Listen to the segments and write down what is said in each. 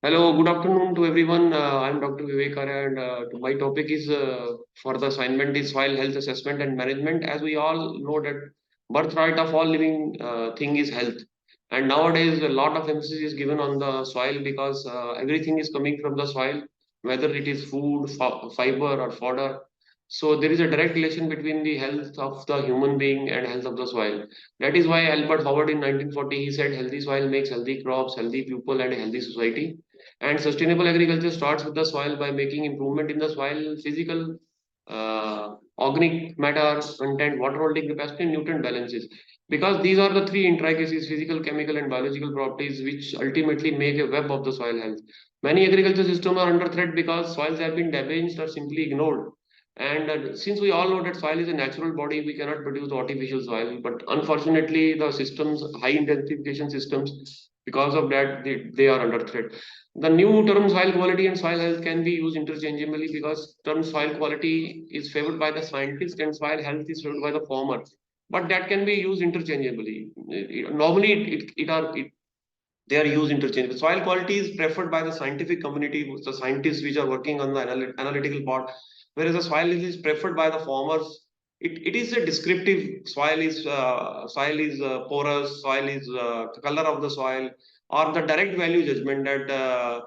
Hello, good afternoon to everyone. I'm Dr. Vivek Arya, and my topic is for the assignment is soil health assessment and management. As we all know that birthright of all living thing is health, and nowadays a lot of emphasis is given on the soil because everything is coming from the soil, whether it is food, fiber, or fodder. So there is a direct relation between the health of the human being and health of the soil. That is why Albert Howard in 1940 he said, "Healthy soil makes healthy crops, healthy people, and a healthy society." And sustainable agriculture starts with the soil by making improvement in the soil physical, organic matter content, water holding capacity, and nutrient balances. Because these are the three intricacies: physical, chemical, and biological properties, which ultimately make a web of the soil health. Many agriculture systems are under threat because soils have been damaged or simply ignored. And since we all know that soil is a natural body, we cannot produce artificial soil. But unfortunately, the systems, high intensification systems, because of that, they are under threat. The new term soil quality and soil health can be used interchangeably because term soil quality is favored by the scientist and soil health is favored by the farmer. But that can be used interchangeably. Normally, they are used interchangeably. Soil quality is preferred by the scientific community, the scientists which are working on the analytical part, whereas the soil is preferred by the farmers. It is a descriptive. Soil is porous. Soil is color of the soil, or the direct value judgment that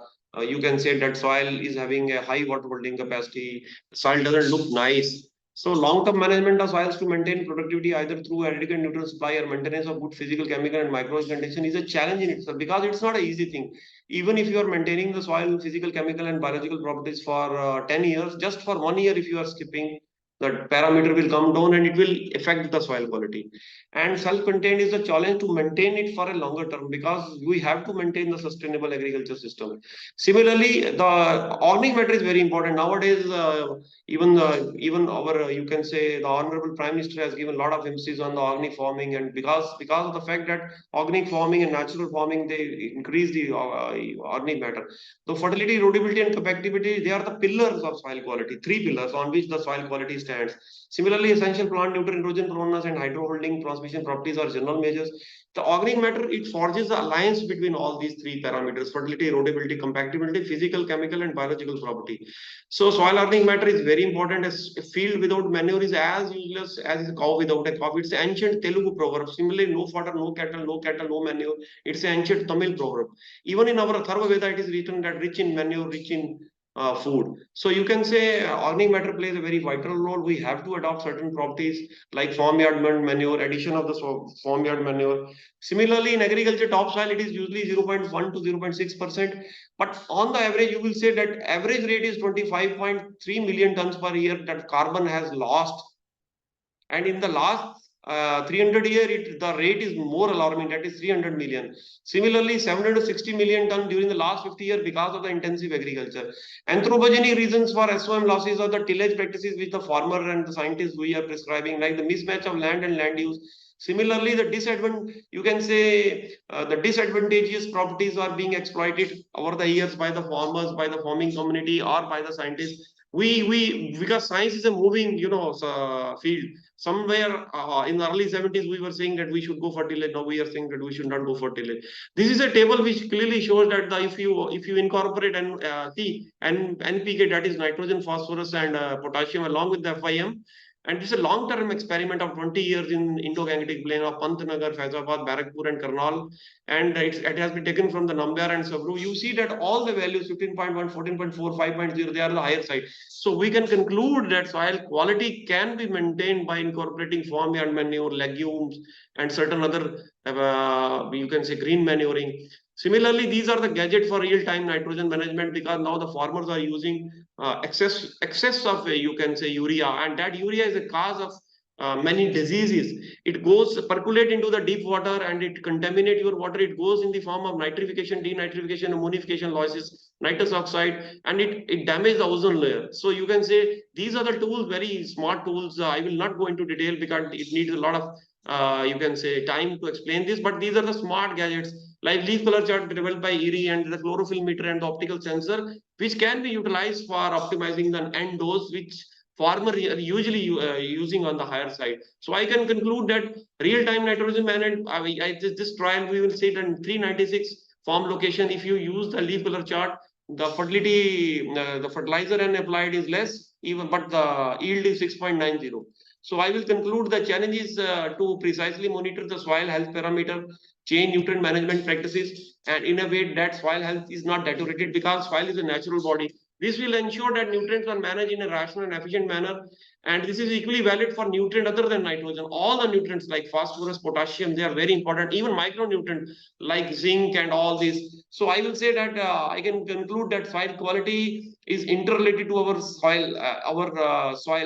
you can say that soil is having a high water holding capacity. Soil doesn't look nice. So long-term management of soils to maintain productivity either through adequate nutrient supply or maintenance of good physical, chemical, and microbial condition is a challenge in itself because it's not an easy thing. Even if you are maintaining the soil physical, chemical, and biological properties for 10 years, just for 1 year, if you are skipping, that parameter will come down and it will affect the soil quality. And self-contained is a challenge to maintain it for a longer term because we have to maintain the sustainable agriculture system. Similarly, the organic matter is very important nowadays. Even our you can say the honorable prime minister has given a lot of emphasis on the organic farming, and because of the fact that organic farming and natural farming they increase the organic matter. So fertility, erodibility, and compactability, they are the pillars of soil quality, three pillars on which the soil quality stands. Similarly, essential plant nutrient, nitrogen proneness, and hydro holding transmission properties are general measures. The organic matter, it forges the alliance between all these three parameters: fertility, erodibility, compactability, physical, chemical, and biological property. So soil organic matter is very important. As a field without manure is as useless as a cow without a cow. It's an ancient Telugu proverb. Similarly, no fodder, no cattle, no manure. It's an ancient Tamil proverb. Even in our Atharva Veda, it is written that rich in manure, rich in food. So you can say organic matter plays a very vital role. We have to adopt certain properties like farmyard manure, addition of the farmyard manure. Similarly, in agriculture, topsoil, it is usually 0.1 to 0.6%. But on the average, you will say that average rate is 25.3 million tons per year that carbon has lost. And in the last 300 years, the rate is more alarming, that is 300 million. Similarly, 760 million ton during the last 50 years because of the intensive agriculture. Anthropogenic reasons for SOM losses are the tillage practices which the farmer and the scientists we are prescribing, like the mismatch of land and land use. Similarly, the disadvantage, you can say the disadvantageous properties are being exploited over the years by the farmers, by the farming community, or by the scientists. We because science is a moving, field. Somewhere in the early 70s, we were saying that we should go for tillage. Now we are saying that we should not go for tillage. This is a table which clearly shows that if you incorporate and NPK, that is nitrogen, phosphorus, and potassium along with the FIM, and it's a long-term experiment of 20 years in Indo-Gangetic plain of Pantnagar, Faizabad, Barakpur, and Karnal. And it has been taken from the Nambyar and Sabru. You see that all the values 15.1, 14.4, 5.0, they are the higher side. So we can conclude that soil quality can be maintained by incorporating farmyard manure, legumes, and certain other, you can say, green manuring. Similarly, these are the gadgets for real-time nitrogen management because now the farmers are using excess of you can say urea, and that urea is a cause of many diseases. It goes percolate into the deep water and it contaminate your water. It goes in the form of nitrification, denitrification, ammonification losses, nitrous oxide, and it damages the ozone layer. So you can say these are the tools, very smart tools. I will not go into detail because it needs a lot of you can say time to explain this, but these are the smart gadgets like leaf color chart developed by ERI and the chlorophyll meter and the optical sensor, which can be utilized for optimizing the end dose, which farmer are usually using on the higher side. So I can conclude that real-time nitrogen management, this trial we will see that in 396 Farm location, if you use the leaf color chart, the fertility, the fertilizer and applied is less, even but the yield is 6.90. So I will conclude the challenge is to precisely monitor the soil health parameter, change nutrient management practices, and innovate that soil health is not deteriorated because soil is a natural body. This will ensure that nutrients are managed in a rational and efficient manner. And this is equally valid for nutrient other than nitrogen. All the nutrients like phosphorus, potassium, they are very important. Even micronutrient like zinc and all these. So I will say that I can conclude that soil quality is interrelated to our soil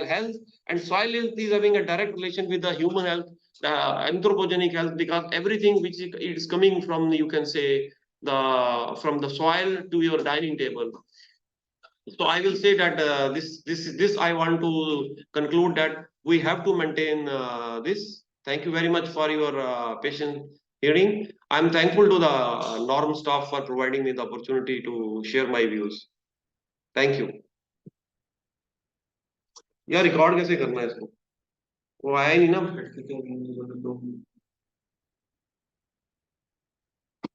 health, and soil health is having a direct relation with the human health, anthropogenic health, because everything which is coming from, you can say, the from the soil to your dining table. So I will say that this I want to conclude that we have to maintain this. Thank you very much for your patient hearing. I'm thankful to the Norm staff for providing me the opportunity to share my views. Thank you. यार record कैसे करना है इसको वो आया ही नहीं ना